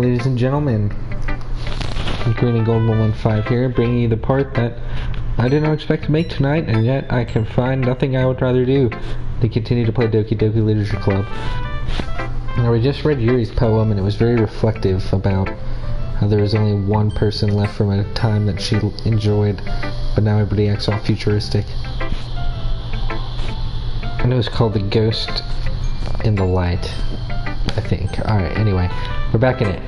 ladies and gentlemen. Green and Gold 115 here, bringing you the part that I did not expect to make tonight, and yet I can find nothing I would rather do than continue to play Doki Doki Literature Club. Now, we just read Yuri's poem, and it was very reflective about how there was only one person left from a time that she enjoyed, but now everybody acts all futuristic. And it was called The Ghost in the Light, I think. Alright, anyway, we're back in it.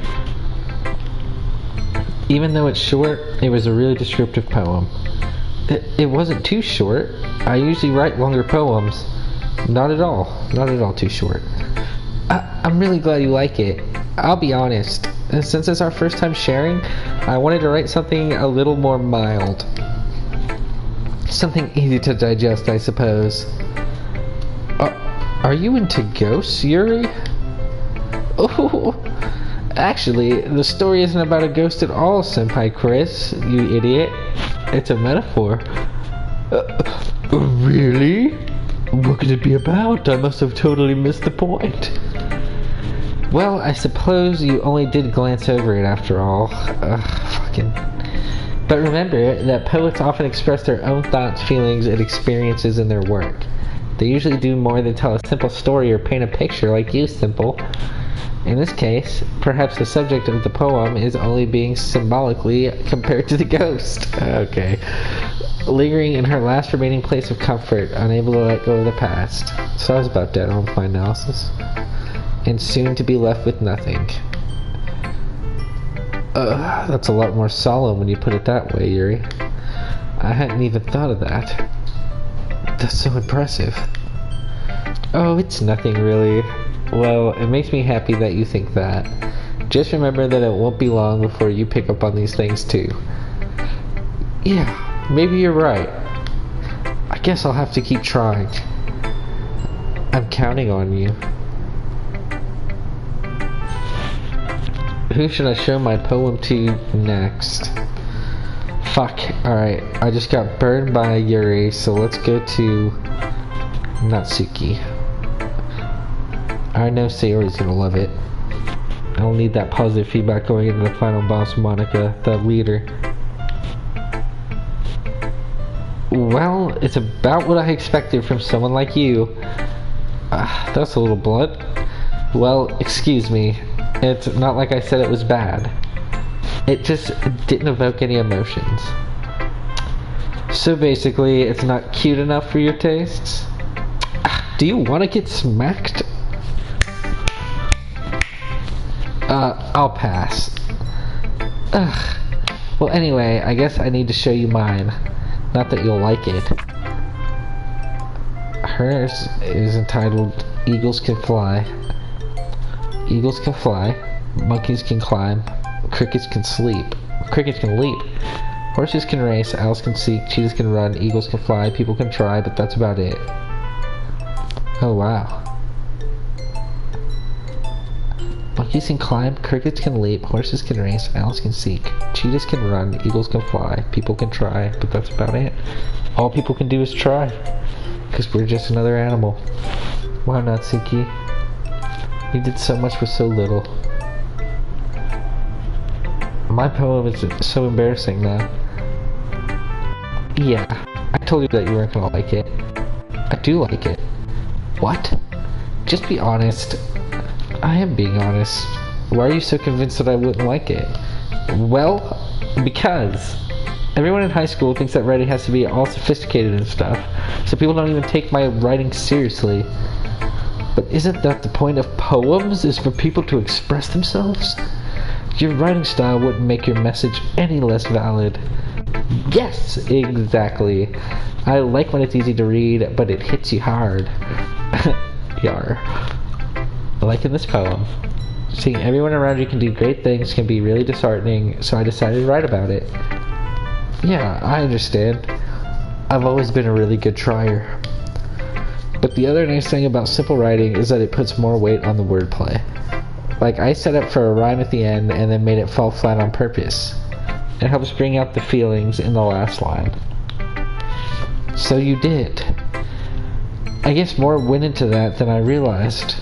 Even though it's short, it was a really descriptive poem. It wasn't too short. I usually write longer poems. Not at all too short. I'm really glad you like it. I'll be honest, since it's our first time sharing, I wanted to write something a little more mild. Something easy to digest, I suppose. Are you into ghosts, Yuri? Oh, actually, the story isn't about a ghost at all, Senpai Chris, you idiot. It's a metaphor. Really? What could it be about? I must have totally missed the point. Well, I suppose you only did glance over it after all. But remember that poets often express their own thoughts, feelings, and experiences in their work. They usually do more than tell a simple story or paint a picture like you, Simple. In this case, perhaps the subject of the poem is only being symbolically compared to the ghost. Okay. Lingering in her last remaining place of comfort, unable to let go of the past. So I was about dead on with my analysis. And soon to be left with nothing. That's a lot more solemn when you put it that way, Yuri. I hadn't even thought of that. That's so impressive. Oh, it's nothing really. Well, it makes me happy that you think that. Just remember that it won't be long before you pick up on these things too. Yeah, maybe you're right. I guess I'll have to keep trying. I'm counting on you. Who should I show my poem to next? Fuck, alright, I just got burned by Yuri, so let's go to Natsuki. I know Sayori's gonna love it. I don't need that positive feedback going into the final boss, Monica, the leader. Well, it's about what I expected from someone like you. That's a little blunt. Well, excuse me. It's not like I said it was bad. It just didn't evoke any emotions. So basically, it's not cute enough for your tastes? Do you want to get smacked? I'll pass. Ugh. Well, anyway, I guess I need to show you mine. Not that you'll like it. Hers is entitled Eagles Can Fly. Eagles can fly, monkeys can climb, crickets can sleep, crickets can leap, horses can race, owls can seek, cheetahs can run, eagles can fly, people can try, but that's about it. Oh wow. Monkeys can climb, crickets can leap, horses can race, owls can seek, cheetahs can run, eagles can fly, people can try, but that's about it. All people can do is try, because we're just another animal. Wow, Natsuki. You did so much with so little. My poem is so embarrassing now. Yeah, I told you that you weren't gonna like it. I do like it. What? Just be honest. I am being honest. Why are you so convinced that I wouldn't like it? Well, because everyone in high school thinks that writing has to be all sophisticated and stuff, so people don't even take my writing seriously. But isn't that the point of poems, is for people to express themselves? Your writing style wouldn't make your message any less valid. Yes, exactly. I like when it's easy to read, but it hits you hard. Yar. Like in this poem. Seeing everyone around you can do great things can be really disheartening, so I decided to write about it. Yeah, I understand. I've always been a really good trier. But the other nice thing about simple writing is that it puts more weight on the wordplay. Like, I set up for a rhyme at the end and then made it fall flat on purpose. It helps bring out the feelings in the last line. So you did. I guess more went into that than I realized.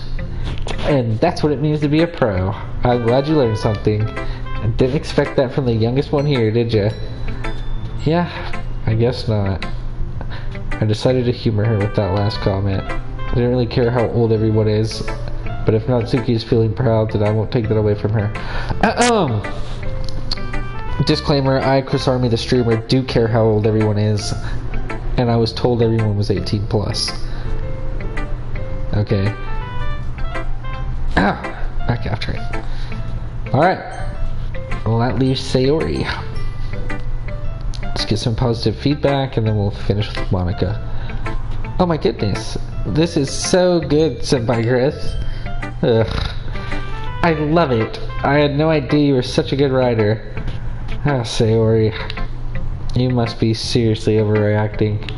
And that's what it means to be a pro. I'm glad you learned something. I didn't expect that from the youngest one here, did ya? Yeah, I guess not. I decided to humor her with that last comment. I didn't really care how old everyone is, but if Natsuki is feeling proud, then I won't take that away from her. Disclaimer, I, Chris Army the streamer, do care how old everyone is, and I was told everyone was 18 plus. Okay. Back after it. Alright. Well, that leaves Sayori. Let's get some positive feedback and then we'll finish with Monica. Oh my goodness. This is so good, Senpai Chris. Ugh. I love it. I had no idea you were such a good writer. Sayori. You must be seriously overreacting.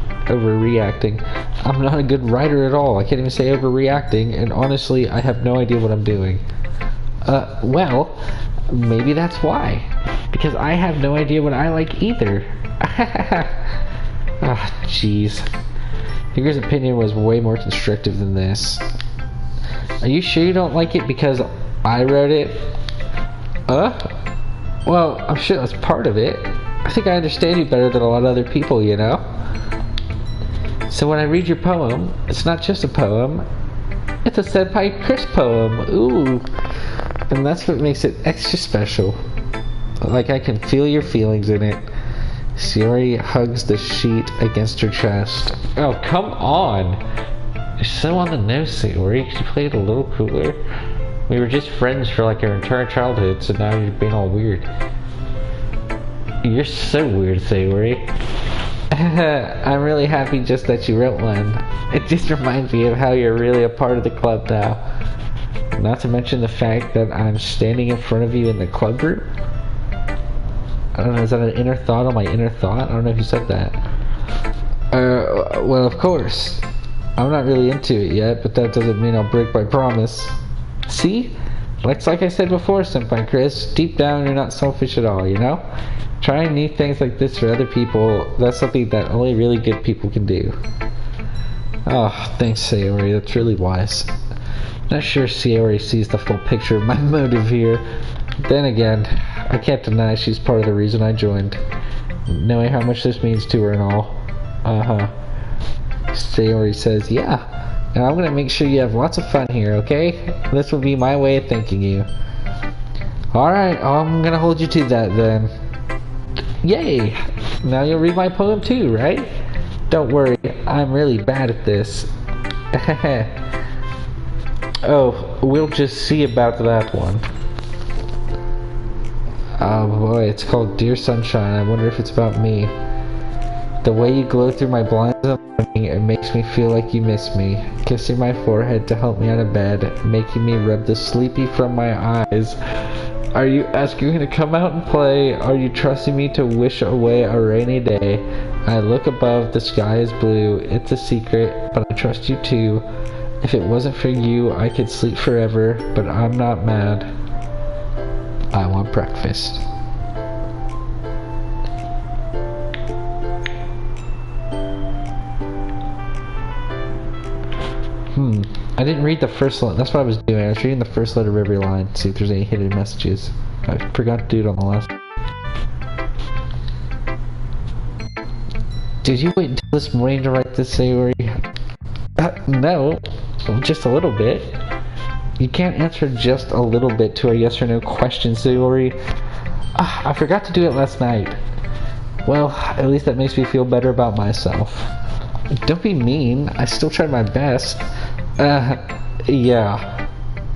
I'm not a good writer at all. I can't even say overreacting, and honestly, I have no idea what I'm doing. Well, maybe that's why. Because I have no idea what I like either. Jeez. Figure's opinion was way more constructive than this. Are you sure you don't like it because I wrote it? Well, I'm sure that's part of it. I think I understand you better than a lot of other people, you know? So when I read your poem, it's not just a poem, it's a Senpai Chris poem. Ooh. And that's what makes it extra special. Like I can feel your feelings in it. Sayori hugs the sheet against her chest. Oh, come on! You're so on the nose, Sayori. Could you play it a little cooler? We were just friends for like our entire childhood, so now you're being all weird. You're so weird, Sayori. I'm really happy just that you wrote one. It just reminds me of how you're really a part of the club now. Not to mention the fact that I'm standing in front of you in the club group. I don't know, is that an inner thought on my inner thought? I don't know who said that. Well, of course. I'm not really into it yet, but that doesn't mean I'll break my promise. See? Like I said before, Senpai Chris, deep down you're not selfish at all, you know? Trying new things like this for other people, that's something that only really good people can do. Oh, thanks Sayori, that's really wise. Not sure Sayori sees the full picture of my motive here. Then again, I can't deny she's part of the reason I joined. Knowing how much this means to her and all. Sayori says, yeah. And I'm gonna make sure you have lots of fun here, okay? This will be my way of thanking you. Alright, I'm gonna hold you to that then. Yay! Now you'll read my poem too, right? Don't worry, I'm really bad at this. Oh, we'll just see about that one. Oh boy, it's called Dear Sunshine. I wonder if it's about me. The way you glow through my blinds in the morning, it makes me feel like you miss me. Kissing my forehead to help me out of bed, making me rub the sleepy from my eyes. Are you asking me to come out and play? Are you trusting me to wish away a rainy day? I look above, the sky is blue. It's a secret, but I trust you too. If it wasn't for you, I could sleep forever, but I'm not mad. I want breakfast. I didn't read the first line. That's what I was doing. I was reading the first letter of every line, see if there's any hidden messages. I forgot to do it on the last. Did you wait until this morning to write this, Sayori? No, just a little bit. You can't answer just a little bit to a yes or no question, Sayori. I forgot to do it last night. Well, at least that makes me feel better about myself. Don't be mean. I still tried my best. Yeah.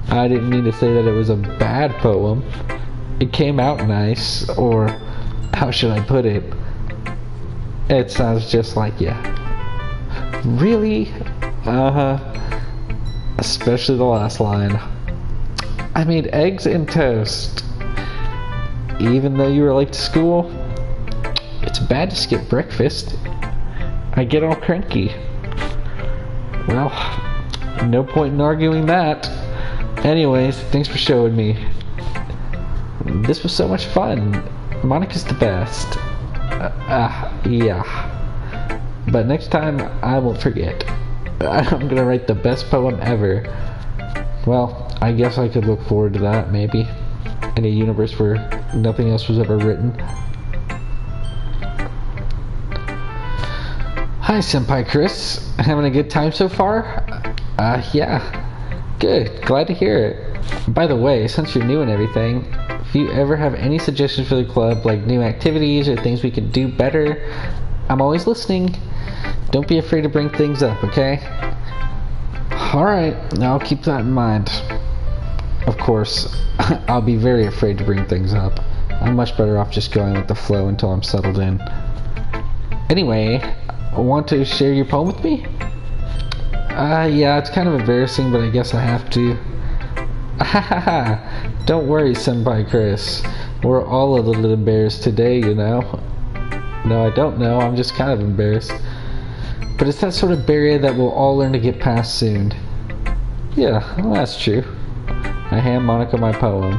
I didn't mean to say that it was a bad poem. It came out nice, or how should I put it? It sounds just like you. Really? Especially the last line. I made eggs and toast. Even though you were late to school, it's bad to skip breakfast. I get all cranky. Well, no point in arguing that. Anyways, thanks for showing me. This was so much fun. Monica's the best. Yeah. But next time, I won't forget. I'm gonna write the best poem ever. Well, I guess I could look forward to that, maybe. in a universe where nothing else was ever written. Hi, Senpai Chris. Having a good time so far? Yeah. Good. Glad to hear it. By the way, since you're new and everything, if you ever have any suggestions for the club, like new activities or things we could do better, I'm always listening. Don't be afraid to bring things up, okay? Alright, I'll keep that in mind. Of course, I'll be very afraid to bring things up. I'm much better off just going with the flow until I'm settled in. Anyway, want to share your poem with me? Yeah, it's kind of embarrassing, but I guess I have to. Don't worry, Senpai Chris. We're all a little embarrassed today, you know. No, I don't know. I'm just kind of embarrassed. But it's that sort of barrier that we'll all learn to get past soon. Yeah, well, that's true. I hand Monica my poem.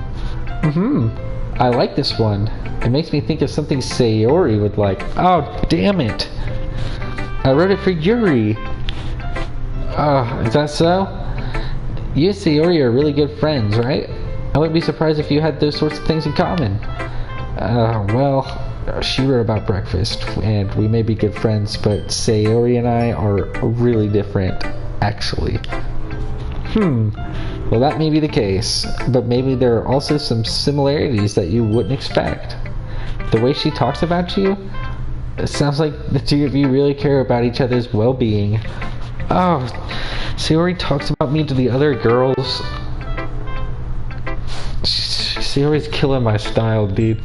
I like this one. It makes me think of something Sayori would like. Oh, damn it. I wrote it for Yuri. Oh, is that so? You and Sayori are really good friends, right? I wouldn't be surprised if you had those sorts of things in common. Well, she wrote about breakfast, and we may be good friends, but Sayori and I are really different, actually. Well, that may be the case, but maybe there are also some similarities that you wouldn't expect. The way she talks about you, it sounds like the two of you really care about each other's well-being. Oh, Sayori talks about me to the other girls. Sayori's killing my style, dude.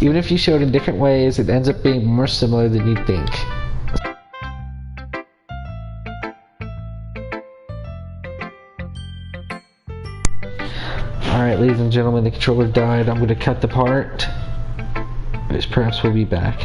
Even if you show it in different ways, it ends up being more similar than you think. Alright, ladies and gentlemen, the controller died. I'm going to cut the part. Perhaps we'll be back.